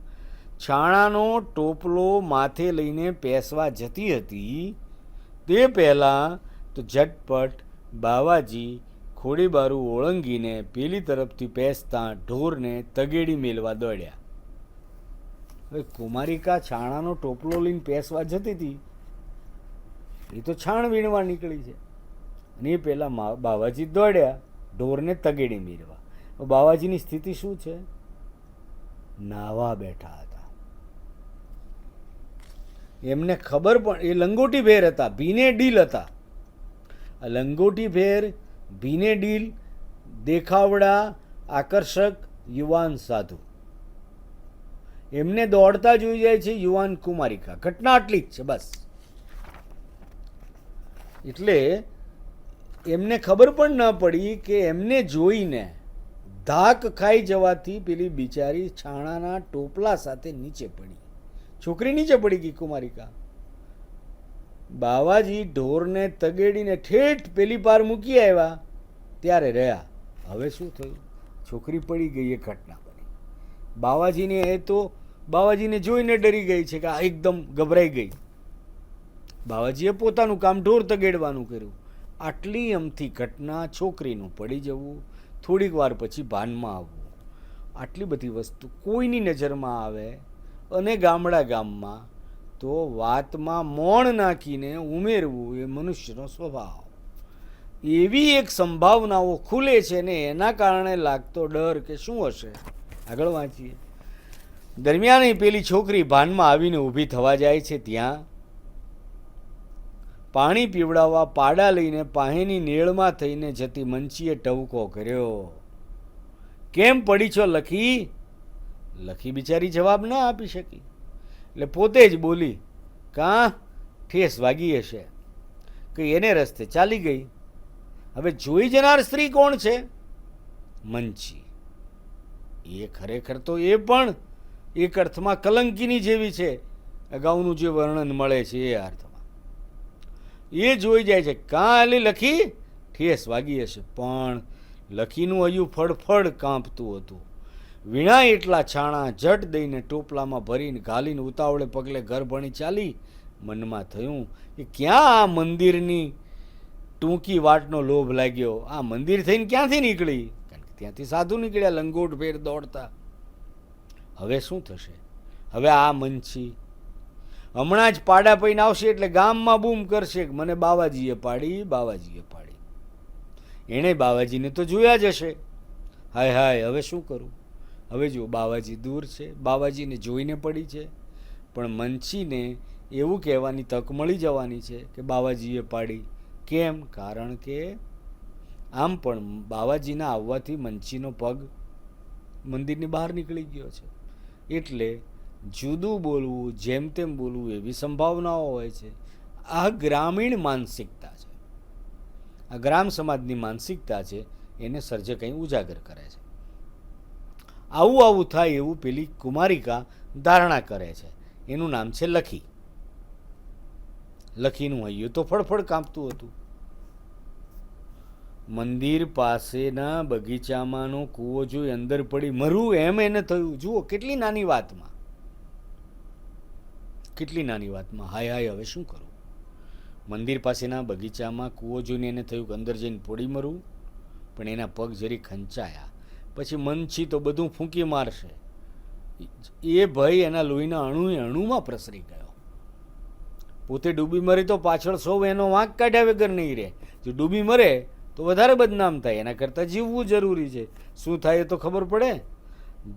છાણાનો ટોપલો માથે લઈને પેસવા જતી હતી. તે પહેલાં તો ઝટપટ બાવાજી ખોડીબારું ઓળંગીને પેલી તરફથી પેસતા ઢોરને તગેડી મેલવા દોડ્યા. હવે કુમારિકા છાણાનો ટોપલો લઈને પેસવા જતી હતી, એ તો છાણ વીણવા નીકળી છે અને એ પહેલાં બાવાજી દોડ્યા ઢોરને તગેડી મેળવા. બાવાજીની સ્થિતિ શું છે? નાવા બેઠા હતા. એમને ખબર પણ, એ લંગોટી ભેર હતા, ભીને ડીલ હતા. લંગોટી ભેર, ભીને ડીલ, દેખાવડા, આકર્ષક યુવાન સાધુ, એમને દોડતા જોઈ જાય છે યુવાન કુમારિકા. ઘટના આટલી જ છે બસ. એટલે એમને ખબર પણ ન પડી કે એમને જોઈને ધાક ખાઈ જવાથી પેલી બિચારી છાણાના ટોપલા સાથે નીચે પડી. છોકરી નીચે પડી ગઈ કુમારિકા. બાવાજી ઢોરને તગેડીને ઠેઠ પેલી પાર મૂકી આવ્યા ત્યારે રહ્યા. હવે શું થયું? છોકરી પડી ગઈ. એ ઘટના બની. બાવાજીને જોઈને ડરી ગઈ છે કે આ એકદમ ગભરાઈ ગઈ. બાવાજીએ પોતાનું કામ ઢોર તગેડવાનું કર્યું. આટલી અમથી ઘટના, છોકરીનું પડી જવું, થોડીક વાર પછી ભાનમાં આવવું, આટલી બધી વસ્તુ કોઈની નજરમાં આવે અને ગામમાં તો વાતમાં મોણ નાખીને ઉમેરવું એ મનુષ્યનો સ્વભાવ. એવી એક સંભાવનાઓ ખુલે છે ને એના કારણે લાગતો ડર કે શું હશે. આગળ વાંચીએ. દરમિયાન પેલી છોકરી ભાનમાં આવીને ઊભી થવા જાય છે. ત્યાં પાણી પીવડાવવા પાડા લઈને પાહેની નેળમાં થઈને જતી મંચીએ ટવકો કર્યો. કેમ પડી છો લખી? લખી બિચારી જવાબ ના આપી શકી એટલે પોતે જ બોલી, કાં ઠેસ વાગી હશે. કે એને રસ્તે ચાલી ગઈ. હવે જોઈ જનાર સ્ત્રી કોણ છે? મંચી. એ ખરેખર તો એ પણ એક અર્થમાં કલંકીની જેવી છે. અગાઉનું જે વર્ણન મળે છે એ અર્થમાં એ જોઈ જાય છે. કાં આલી લખી? ઠેસ વાગી હશે. પણ લખીનું હૈયું ફડફડ કાંપતું હતું. વીણા એટલા છાણા જટ દઈને ટોપલામાં ભરીને ઘાલીને ઉતાવળે પગલે ઘર ભણી ચાલી. મનમાં થયું કે ક્યાં આ મંદિરની ટૂંકી વાટનો લોભ લાગ્યો. આ મંદિર થઈને ક્યાંથી નીકળી? કારણ કે ત્યાંથી સાધુ નીકળ્યા લંગોટ ફેર દોડતા. હવે શું થશે? હવે આ મંચી હમણાં જ પાડા પૈને આવશે એટલે ગામમાં બૂમ કરશે કે મને બાવાજીએ પાડી. એણે બાવાજીને તો જોયા જ હશે. હાય હવે શું કરું? હવે જો બાવાજી દૂર છે, બાવાજીને જોઈને પડી છે, પણ મંચીને એવું કહેવાની તક મળી જવાની છે કે બાવાજીએ પાડી. કેમ? કારણ કે આમ પણ બાવાજીના આવવાથી મંચીનો પગ મંદિરની બહાર નીકળી ગયો છે. એટલે જુદું બોલવું, જેમ તેમ બોલવું એવી સંભાવનાઓ હોય છે. આ ગ્રામીણ માનસિકતા છે, આ ગ્રામ સમાજની માનસિકતા છે. એને સર્જક અહીં ઉજાગર કરે છે. આવું થાય એવું પેલી કુમારિકા ધારણા કરે છે. એનું નામ છે લખી. લખીનું હૈયું તો ફડફડ કાંપતું હતું. મંદિર પાસેના બગીચામાંનો કૂવો જોઈ અંદર પડી મરું એમ એને થયું. જુઓ કેટલી નાની વાતમાં હાય હવે શું કરું? મંદિર પાસેના બગીચામાં કૂવો જોઈને એને થયું કે અંદર જઈને પડી મરું. પણ એના પગ જરી ખંચાયા. પછી મંચી તો બધું ફૂંકી મારશે એ ભય એના લોહીના અણુમાં પ્રસરી ગયો. પોતે ડૂબી મરે તો પાછળ સૌ એનો વાંક કાઢ્યા વગર નહીં રહે. જો ડૂબી મરે તો વધારે બદનામ થાય. એના કરતાં જીવવું જરૂરી છે. શું થાય એ તો ખબર પડે.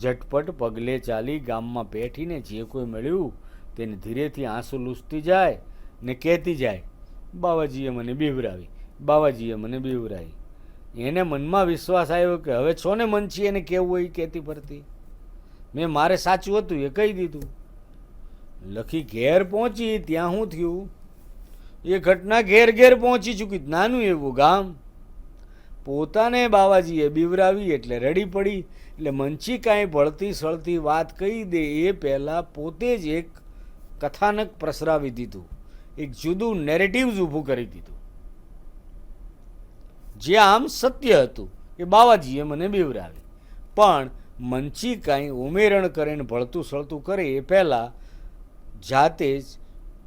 ઝટપટ પગલે ચાલી ગામમાં બેઠીને જે કોઈ મળ્યું તેને ધીરેથી આંસુ લૂસતી જાય ને કહેતી જાય, બાવાજીએ મને બીવરાવી. એને મનમાં વિશ્વાસ આવ્યો કે હવે છો ને મંચી એને કેવું હોય કહેતી ફરતી. મેં મારે સાચું હતું એ કહી દીધું. લખી ઘેર પહોંચી ત્યાં શું થયું? એ ઘટના ઘેર પહોંચી ચૂકી. નાનું એવું ગામ. પોતાને બાવાજીએ બીવરાવી એટલે રડી પડી. એટલે મંચી કાંઈ ભળતી સળતી વાત કહી દે એ પહેલાં પોતે જ એક કથાનક પ્રસરાવી દીધું. એક જુદું નેરેટિવ્સ ઊભું કરી દીધું જે આમ સત્ય હતું કે બાવાજીએ મને બીવરાવી. પણ મંચી કાંઈ ઉમેરણ કરે ને ભળતું સળતું કરે એ પહેલાં જાતે જ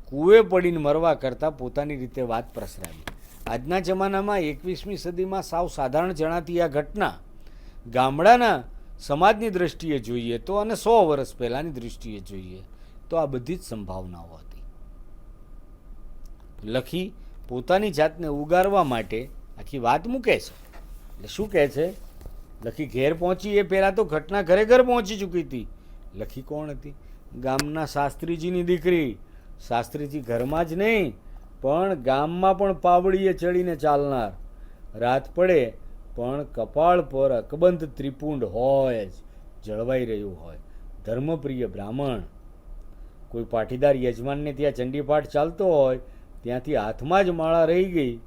કૂવે પડીને મરવા કરતાં પોતાની રીતે વાત પ્રસરાવી. આજના જમાનામાં 21મી સદીમાં સાવ સાધારણ જણાતી આ ઘટના ગામડાના સમાજની દૃષ્ટિએ જોઈએ તો અને 100 વર્ષ પહેલાંની દૃષ્ટિએ જોઈએ તો આ બધી જ સંભાવનાઓ હતી. લખી પોતાની જાતને ઉગારવા માટે આખી વાત મૂકે છે. એટલે શું કહે છે? લખી ઘેર પહોંચી એ પહેલાં તો ઘટના ઘરે પહોંચી ચૂકી હતી. લખી કોણ હતી? ગામના શાસ્ત્રીજીની દીકરી. શાસ્ત્રીજી ઘરમાં જ નહીં પણ ગામમાં પણ પાવડીએ ચડીને ચાલનાર. રાત પડે પણ કપાળ પર અકબંધ ત્રિપુંડ હોય જ, જળવાઈ રહ્યું હોય. ધર્મપ્રિય બ્રાહ્મણ. કોઈ પાટીદાર યજમાનને ત્યાં ચંડીપાઠ ચાલતો હોય ત્યાંથી હાથમાં જ માળા રહી ગઈ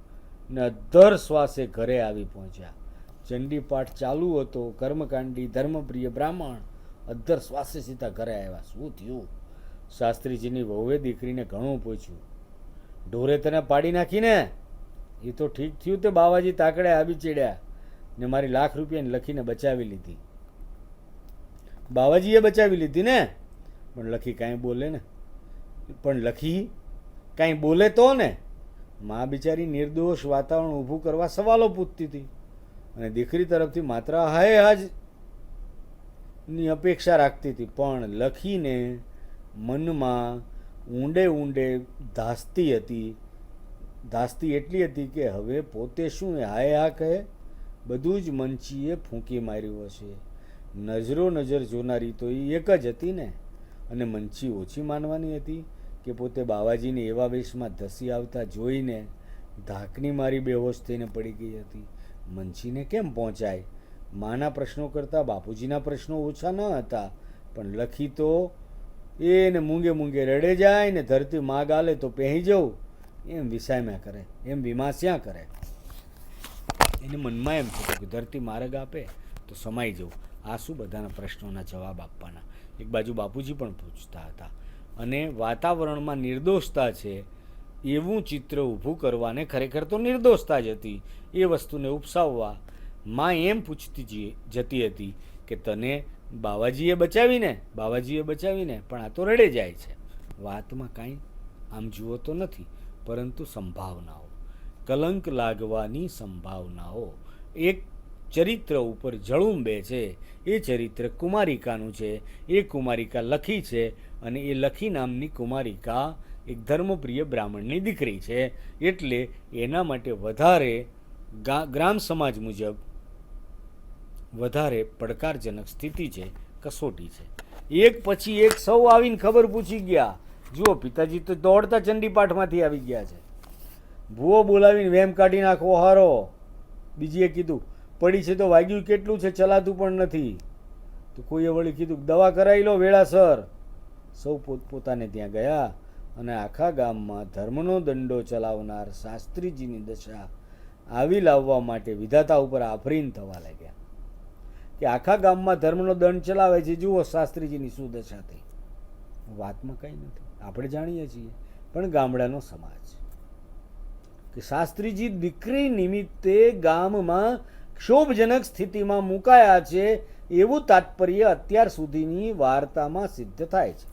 ને અધ્ધર શ્વાસે ઘરે આવી પહોંચ્યા. ચંડીપાઠ ચાલુ હતો. કર્મકાંડી ધર્મપ્રિય બ્રાહ્મણ અધ્ધર શ્વાસે સીધા ઘરે આવ્યા. શું થયું? શાસ્ત્રીજીની વહુએ દીકરીને ઘણું પૂછ્યું. ઢોરે તને પાડી નાખીને એ તો ઠીક થયું તે બાવાજી તાકડે આવી ચડ્યા ને મારી લાખ રૂપિયાની લખીને બચાવી લીધી. બાવાજીએ બચાવી લીધી ને, પણ લખી કાંઈ બોલે ને, પણ લખી કાંઈ બોલે તો ને. માં બિચારી નિર્દોષ વાતાવરણ ઊભું કરવા સવાલો પૂછતી હતી અને દીકરી તરફથી માત્ર હાય હાજ ની અપેક્ષા રાખતી હતી, પણ લખીને મનમાં ઊંડે ઊંડે ધાસતી હતી. ધાસતી એટલી હતી કે હવે પોતે શું હાય હા કહે, બધું જ મંચીએ ફૂંકી માર્યું હશે. નજરો નજર જોનારી તો એ એક જ હતી ને, અને મંચી ઓછી માનવાની હતી કે પોતે બાવાજીને એવા વેશમાં ધસી આવતા જોઈને ધાકની મારી બેહોશ થઈને પડી ગઈ હતી. મંચીને કેમ પહોંચાય? માના પ્રશ્નો કરતાં બાપુજીના પ્રશ્નો ઓછા ન હતા, પણ લખી તો એને મૂંગે મૂંગે રડે જાય ને ધરતી માં ગાલે તો પહેરી જવું એમ વિસામ્યા કરે, એમ વિમાસ્યા કરે. એને મનમાં એમ થતું કે ધરતી માર્ગ આપે તો સમાઈ જવું. આ શું બધાના પ્રશ્નોના જવાબ આપવાના. એક બાજુ બાપુજી પણ પૂછતા હતા અને વાતાવરણમાં નિર્દોષતા છે એવું ચિત્ર ઊભું કરવાને ખરેખર તો નિર્દોષતા જ હતી. એ વસ્તુને ઉપસાવવા માં એમ પૂછતી જતી હતી કે તને બાવાજીએ બચાવીને પણ આ તો રડે જાય છે. વાતમાં કાંઈ આમ જુઓ તો નથી, પરંતુ સંભાવનાઓ, કલંક લાગવાની સંભાવનાઓ. એક ચરિત્ર ઉપર જળુંબે છે. એ ચરિત્ર કુમારિકાનું છે. એ કુમારિકા લખી છે અને એ લખી નામની કુમારિકા એક ધર્મપ્રિય બ્રાહ્મણની દીકરી છે. એટલે એના માટે વધારે ગ્રામ સમાજ મુજબ વધારે પડકારજનક સ્થિતિ છે, કસોટી છે. એક પછી એક સૌ આવીને ખબર પૂછી ગયા. જુઓ, પિતાજી તો દોડતા ચંડીપાઠમાંથી આવી ગયા છે. ભૂવો બોલાવીને વેમ કાઢી નાખવો હારો. બીજીએ કીધું પડી છે તો વાગ્યું કેટલું છે, ચલાતું પણ નથી. તો કોઈએ વળી કીધું દવા કરાવી લો વેળાસર. સૌ પોતપોતાને ત્યાં ગયા અને આખા ગામમાં ધર્મનો દંડો ચલાવનાર શાસ્ત્રીજીની દશા આવી લાવવા માટે વિધાતા ઉપર આફરીન થવા લાગ્યા કે આખા ગામમાં ધર્મનો દંડ ચલાવે છે, જુઓ શાસ્ત્રીજીની શું દશા થઈ. વાતમાં કંઈ નથી, આપણે જાણીએ છીએ, પણ ગામડાનો સમાજ કે શાસ્ત્રીજી દીકરી નિમિત્તે ગામમાં ક્ષોભજનક સ્થિતિમાં મુકાયા છે એવું તાત્પર્ય અત્યાર સુધીની વાર્તામાં સિદ્ધ થાય છે.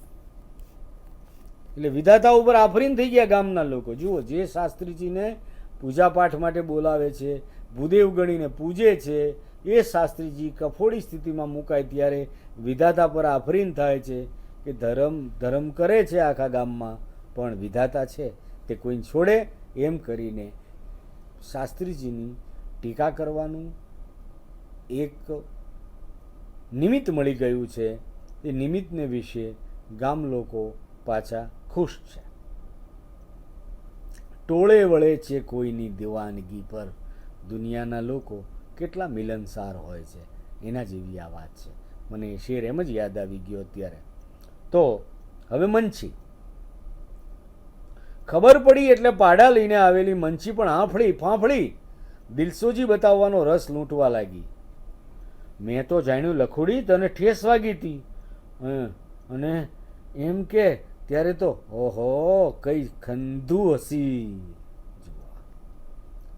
એટલે વિધાતા ઉપર આફરીન થઈ ગયા ગામના લોકો. જુઓ, જે શાસ્ત્રીજીને પૂજાપાઠ માટે બોલાવે છે, ભૂદેવ ગણીને પૂજે છે, એ શાસ્ત્રીજી કફોડી સ્થિતિમાં મુકાય ત્યારે વિધાતા પર આફરીન થાય છે કે ધર્મ કરે છે આખા ગામમાં, પણ વિધાતા છે તે કોઈને છોડે એમ કરીને શાસ્ત્રીજીની ટીકા કરવાનું એક નિમિત્ત મળી ગયું છે. એ નિમિત્તને વિશે ગામ લોકો પાછા ખુશ છે. ટોળે વળે છે કોઈની દીવાનગી પર. દુનિયાના લોકો કેટલા મિલનસાર હોય છે, એના જેવી આ વાત છે. મને એ શેર એમ જ યાદ આવી ગયો અત્યારે. તો હવે મંચી ખબર પડી એટલે પાડા લઈને આવેલી મંચી પણ આંફળી ફાંફળી દિલસોજી બતાવવાનો રસ લૂંટવા લાગી. મેં તો જાણ્યું લખુડી તને ઠેસ વાગી હતી અને એમ કે ત્યારે તો ઓહો કઈ ખંધુ હસી.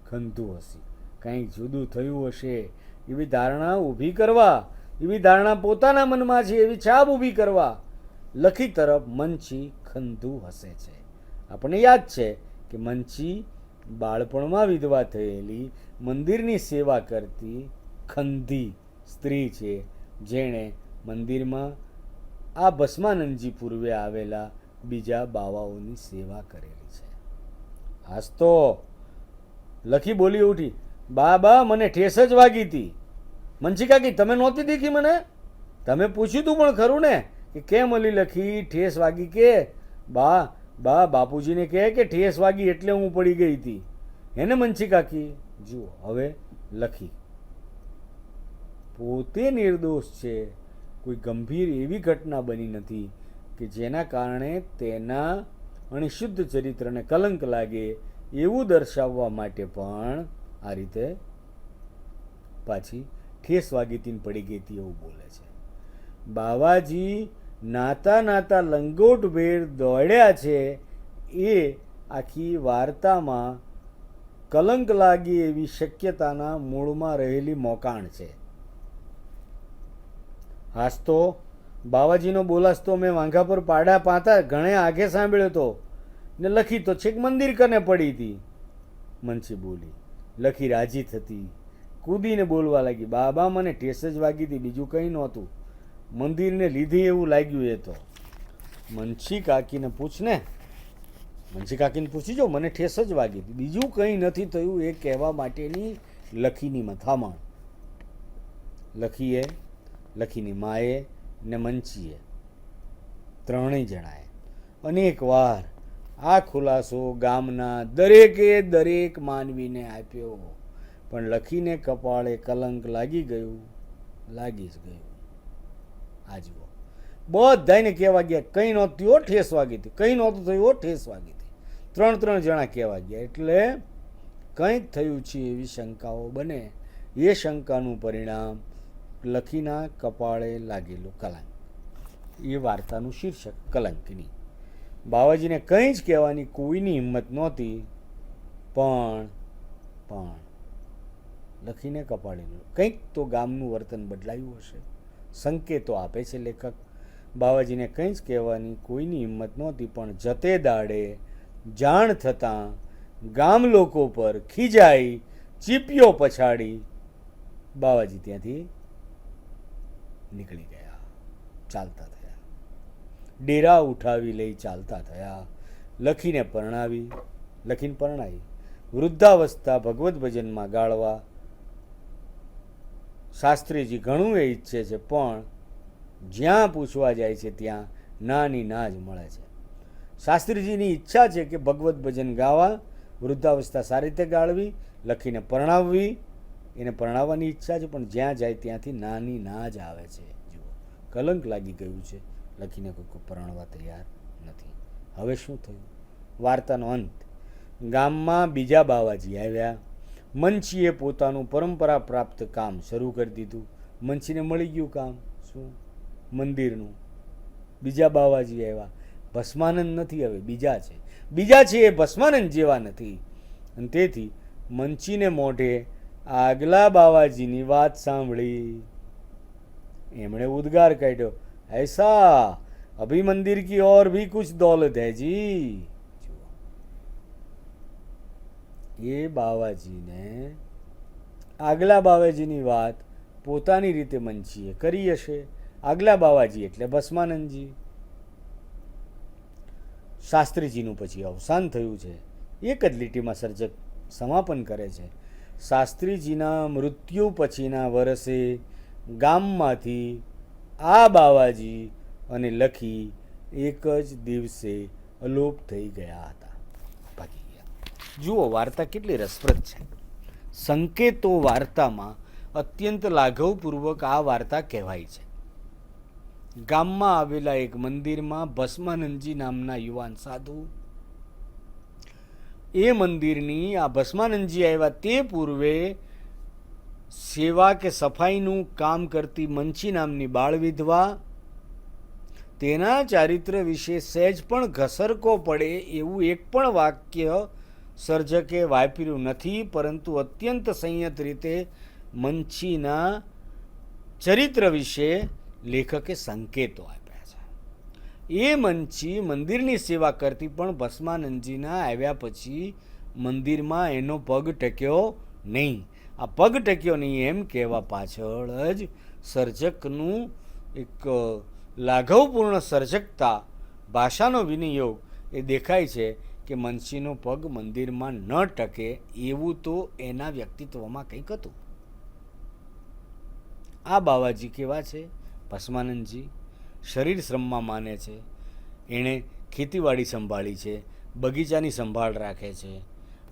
ખંધુ હસી, કંઈક જુદું થયું હશે એવી ધારણા ઊભી કરવા, એવી ધારણા પોતાના મનમાં છે એવી છાપ ઊભી કરવા લખી તરફ મંચી ખંધુ હસે છે. આપણને યાદ છે કે મંચી બાળપણમાં વિધવા થયેલી મંદિરની સેવા કરતી ખંધી સ્ત્રી છે, જેણે મંદિરમાં આ ભસ્માનંદજી પૂર્વે આવેલા બીજા બાવાઓની સેવા કરેલી છે. આજ તો લખી બોલી ઉઠી, બા મને ઠેસ જ વાગી હતી. મંચી કાકી તમે નહોતી દેખી મને? તમે પૂછ્યું તું પણ ખરું ને કે કેમ અલી લખી ઠેસ વાગી? કે બાપુજીને કહે કે ઠેસ વાગી એટલે હું પડી ગઈ હતી. એને મંચી કાકી? જુઓ, હવે લખી પોતે નિર્દોષ છે. કોઈ ગંભીર એવી ઘટના બની નથી કે જેના કારણે તેના અણિશુદ્ધ ચરિત્રને કલંક લાગે એવું દર્શાવવા માટે પણ આ રીતે પાછી ઠેસ વાગીતી પડી ગઈ હતી એવું બોલે છે. બાવાજી નાતા નાતા લંગોટ ભેર દોડ્યા છે એ આખી વાર્તામાં કલંક લાગી એવી શક્યતાના મૂળમાં રહેલી મોકાણ છે. હાસ તો બાવાજીનો બોલાસ તો મેં વાંઘા પર પાડા પાતા ઘણે આગે સાંભળ્યો તો ને લખી તો છેક મંદિર કને પડી હતી. મંચી બોલી. લખી રાજી થતી કૂદીને બોલવા લાગી, બાબા મને ઠેસ જ વાગી હતી, બીજું કંઈ નહોતું. મંદિરને લીધે એવું લાગ્યું એ તો. મંચી કાકીને પૂછને, મંચી કાકીને પૂછી જો, મને ઠેસ જ વાગી હતી, બીજું કંઈ નથી થયું એ કહેવા માટેની લખીની મથામણ. લખીએ, લખીની માએ ને મંચીએ ત્રણેય જણાએ અનેક વાર આ ખુલાસો ગામના દરેકે દરેક માનવીને આપ્યો, પણ લખીને કપાળે કલંક લાગી ગયું, લાગી જ ગયું. આ જુઓ, બધાને કહેવા ગયા કંઈ નહોતું થયું, ઠેસ વાગી હતી, કંઈ નહોતું થયું, ઠેસ વાગી હતી. ત્રણ જણા કહેવા ગયા એટલે કંઈક થયું છે એવી શંકાઓ બને. એ શંકાનું પરિણામ લખીના કપાળે લાગેલું કલંક. એ વાર્તાનું શીર્ષક કલંકની. બાવાજીને કંઈ જ કહેવાની કોઈની હિંમત નહોતી, પણ લખીને કપાળેલું કંઈક તો ગામનું વર્તન બદલાયું હશે. સંકેતો આપે છે લેખક. બાવાજીને કંઈ જ કહેવાની કોઈની હિંમત નહોતી, પણ જતે દાડે જાણ થતાં ગામ લોકો પર ખીજાઈ ચીપિયો પછાડી બાવાજી ત્યાંથી નીકળી ગયા, ચાલતા થયા. ડેરા ઉઠાવી લઈ ચાલતા થયા. લખીને પરણાવી વૃદ્ધાવસ્થા ભગવત ભજનમાં ગાળવા શાસ્ત્રીજી ઘણું એ ઈચ્છે છે, પણ જ્યાં પૂછવા જાય છે ત્યાં નાની ના જ મળે છે. શાસ્ત્રીજીની ઈચ્છા છે કે ભગવત ભજન ગાવા, વૃદ્ધાવસ્થા સારી રીતે ગાળવી, લખીને પરણાવવી, એને પરણાવવાની ઈચ્છા છે, પણ જ્યાં જાય ત્યાંથી નાની ના જ આવે છે. જુઓ, કલંક લાગી ગયું છે, લખીને કોઈ પરણવા તૈયાર નથી. હવે શું થયું? વાર્તાનો અંત. ગામમાં બીજા બાવાજી આવ્યા. મંચીએ પોતાનું પરંપરા પ્રાપ્ત કામ શરૂ કરી દીધું. મંચીને મળી ગયું કામ, શું? મંદિરનું. બીજા બાવાજી આવ્યા. ભસ્માનંદ નથી, હવે બીજા છે એ ભસ્માનંદ જેવા નથી. અને તેથી મંચીને મોઢે આગલા બાવાજીની વાત સાંભળી એમણે ઉદ્ગાર કાઢ્યો, ऐसा अभी मंदिर की और भी कुछ दौलत है जी. એ બાવાજીને આગલા બાવાજીની વાત પોતાની રીતે મંચીએ કરી હશે. આગલા બાવાજી એટલે ભસ્માનંદજી. શાસ્ત્રીજીનું પછી અવસાન થયું છે. એક જ લીટીમાં સર્જક સમાપન કરે છે. શાસ્ત્રીજીના મૃત્યુ પછીના વર્ષે ગામમાંથી આ બાવાજી અને લખી એક જ દિવસે અલોપ થઈ ગયા હતા, ભાગી ગયા. જુઓ, વાર્તા કેટલી રસપ્રદ છે. સંકેતો વાર્તામાં અત્યંત લાઘવપૂર્વક આ વાર્તા કહેવાય છે. ગામમાં આવેલા એક મંદિરમાં ભસ્માનંદજી નામના યુવાન સાધુ, એ મંદિરની આ ભસ્માનંદજી આવ્યા તે પૂર્વે સેવા કે સફાઈનું કામ કરતી મંચી નામની બાળ વિધવા, તેના ચારિત્ર વિશે સહેજ પણ ઘસરકો પડે એવું એક પણ વાક્ય સર્જકે વાપર્યું નથી, પરંતુ અત્યંત સંયત રીતે મંચીના ચરિત્ર વિશે લેખકે સંકેતો આપ્યા છે. એ મંચી મંદિરની સેવા કરતી, પણ ભસ્માનંદજીના આવ્યા પછી મંદિરમાં એનો પગ ટક્યો નહીં. આ પગ ટક્યો નહીં એમ કહેવા પાછળ જ સર્જકનું એક લાઘવપૂર્ણ સર્જકતા, ભાષાનો વિનિયોગ એ દેખાય છે કે મંચીનો પગ મંદિરમાં ન ટકે એવું તો એના વ્યક્તિત્વમાં કંઈક હતું. આ બાવાજી કેવા છે? ભસ્માનંદજી શરીર શ્રમમાં માને છે. એણે ખેતીવાડી સંભાળી છે, બગીચાની સંભાળ રાખે છે,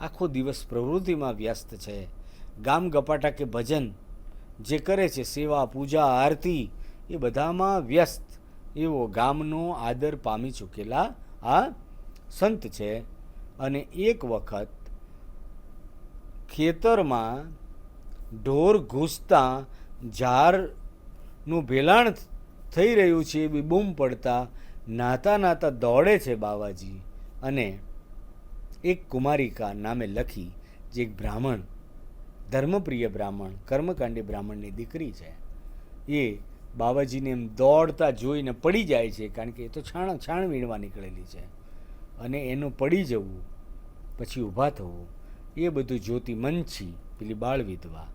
આખો દિવસ પ્રવૃત્તિમાં વ્યસ્ત છે. ગામ ગપાટા કે ભજન જે કરે છે, સેવા, પૂજા, આરતી, એ બધામાં વ્યસ્ત એવો ગામનો આદર પામી ચૂકેલા આ સંત છે. અને એક વખત ખેતરમાં ઢોર ઘૂસતા ઝાડનું ભેલાણ થઈ રહ્યું છે એવી બૂમ પડતા નાતા દોડે છે બાવાજી, અને એક કુમારિકા નામે લખી, જે એક બ્રાહ્મણ, ધર્મપ્રિય બ્રાહ્મણ, કર્મકાંડી બ્રાહ્મણની દીકરી છે. એ બાવાજીને એમ દોડતા જોઈને પડી જાય છે, કારણ કે એ તો છાણ વીણવા નીકળેલી છે, અને એનું પડી જવું, પછી ઊભા થવું, એ બધું જોતી મંછી, પેલી બાળ વિધવા,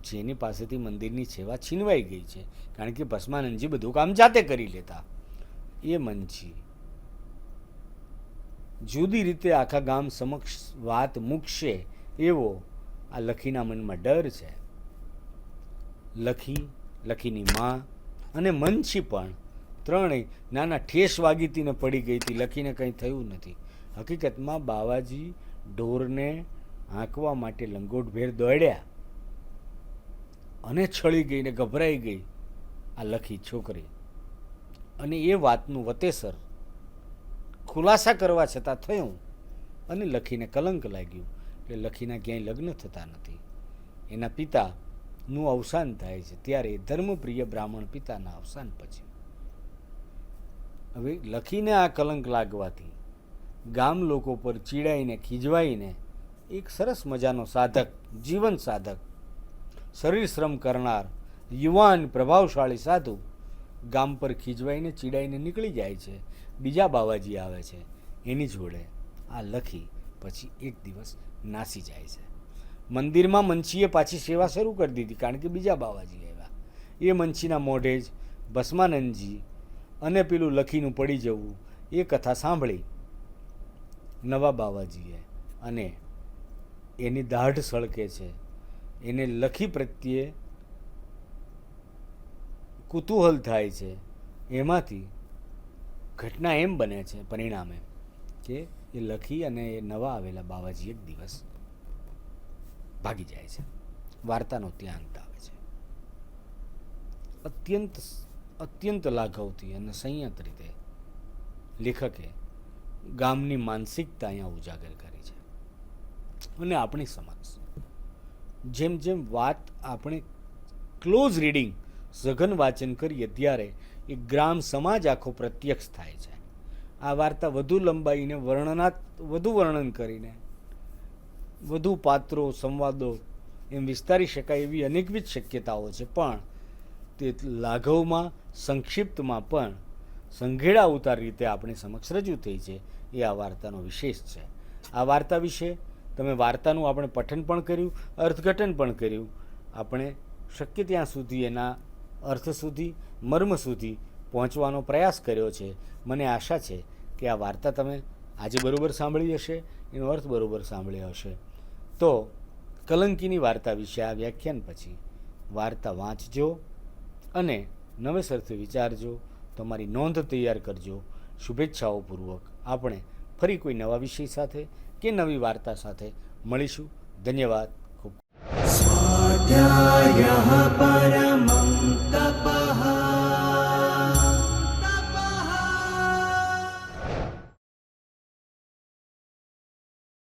જેની પાસેથી મંદિરની સેવા છીનવાઈ ગઈ છે, કારણ કે ભસ્માનંદજી બધું કામ જાતે કરી લેતા, એ મંછી જુદી રીતે આખા ગામ સમક્ષ વાત મૂકશે એવો આ લખીના મનમાં ડર છે. લખીની માં અને મંછી પણ ત્રણેય નાના ઠેસ વાગીતીને પડી ગઈ હતી. લખીને કંઈ થયું નથી. હકીકતમાં બાવાજી ઢોરને હાંકવા માટે લંગોટભેર દોડ્યા અને છળી ગઈને ગભરાઈ ગઈ આ લખી છોકરી, અને એ વાતનું વતેસર ખુલાસા કરવા છતાં થયું, અને લખીને કલંક લાગ્યું કે લખીના ક્યાંય લગ્ન થતા નથી. એના પિતાનું અવસાન થાય છે. ત્યારે ધર્મપ્રિય બ્રાહ્મણ પિતાના અવસાન પછી હવે લખીને આ કલંક લાગવાથી ગામ લોકો પર ચીડાઈને ખીજવાઈને એક સરસ મજાનો સાધક, જીવન સાધક, શરીર શ્રમ કરનાર, યુવાન, પ્રભાવશાળી સાધુ ગામ પર ખીજવાઈને ચીડાઈને નીકળી જાય છે. બીજા બાવાજી આવે છે, એની જોડે આ લખી પછી એક દિવસ નાસી જાય છે. મંદિરમાં મંછીએ પાછી સેવા શરૂ કરી દીધી, કારણ કે બીજા બાવાજી આવ્યા. એ મંછીના મોઢે જ ભસ્માનંદજી અને પેલું લખીનું પડી જવું એ કથા સાંભળી નવા બાવાજીએ, અને એની દાઢ સળકે છે. એને લખી પ્રત્યે કુતૂહલ થાય છે. એમાંથી ઘટના એમ બને છે પરિણામે કે એ લખી અને એ નવા આવેલા બાવાજી એક દિવસ ભાગી જાય છે. વાર્તાનો ત્યાં અંત આવે છે. અત્યંત લાઘવથી અને સંયત રીતે લેખકે ગામની માનસિકતા અહીંયા ઉજાગર કરી છે. અને આપણી સમક્ષ જેમ જેમ વાત આપણે ક્લોઝ રીડિંગ, સઘન વાંચન કરીએ ત્યારે એ ગ્રામ સમાજ આખો પ્રત્યક્ષ થાય છે. આ વાર્તા વધુ લંબાઈને વધુ વર્ણન કરીને વધુ પાત્રો, સંવાદો એમ વિસ્તારી શકાય એવી અનેકવિધ શક્યતાઓ છે, પણ તે લાઘવમાં, સંક્ષિપ્તમાં પણ સંઘેડા ઉતાર રીતે આપણી સમક્ષ રજૂ થઈ છે. એ આ વાર્તાનો વિશેષ છે. આ વાર્તા વિશે તમે વાર્તાનું આપણે પઠન પણ કર્યું, અર્થઘટન પણ કર્યું. આપણે શક્ય ત્યાં સુધી એના અર્થ સુધી, મર્મ સુધી પહોંચવાનો પ્રયાસ કર્યો છે. મને આશા છે કે આ વાર્તા તમે આજે બરાબર સાંભળી હશે, એનો અર્થ બરાબર સાંભળ્યો હશે. તો કલંકીની વાર્તા વિશે આ વ્યાખ્યાન પછી વાર્તા વાંચજો અને નવેસરથી વિચારજો, તમારી નોંધ તૈયાર કરજો. શુભેચ્છાઓ પૂર્વક આપણે ફરી કોઈ નવા વિષય સાથે કે નવી વાર્તા સાથે મળીશું. ધન્યવાદ. ખૂબ स्वाध्यायः परमं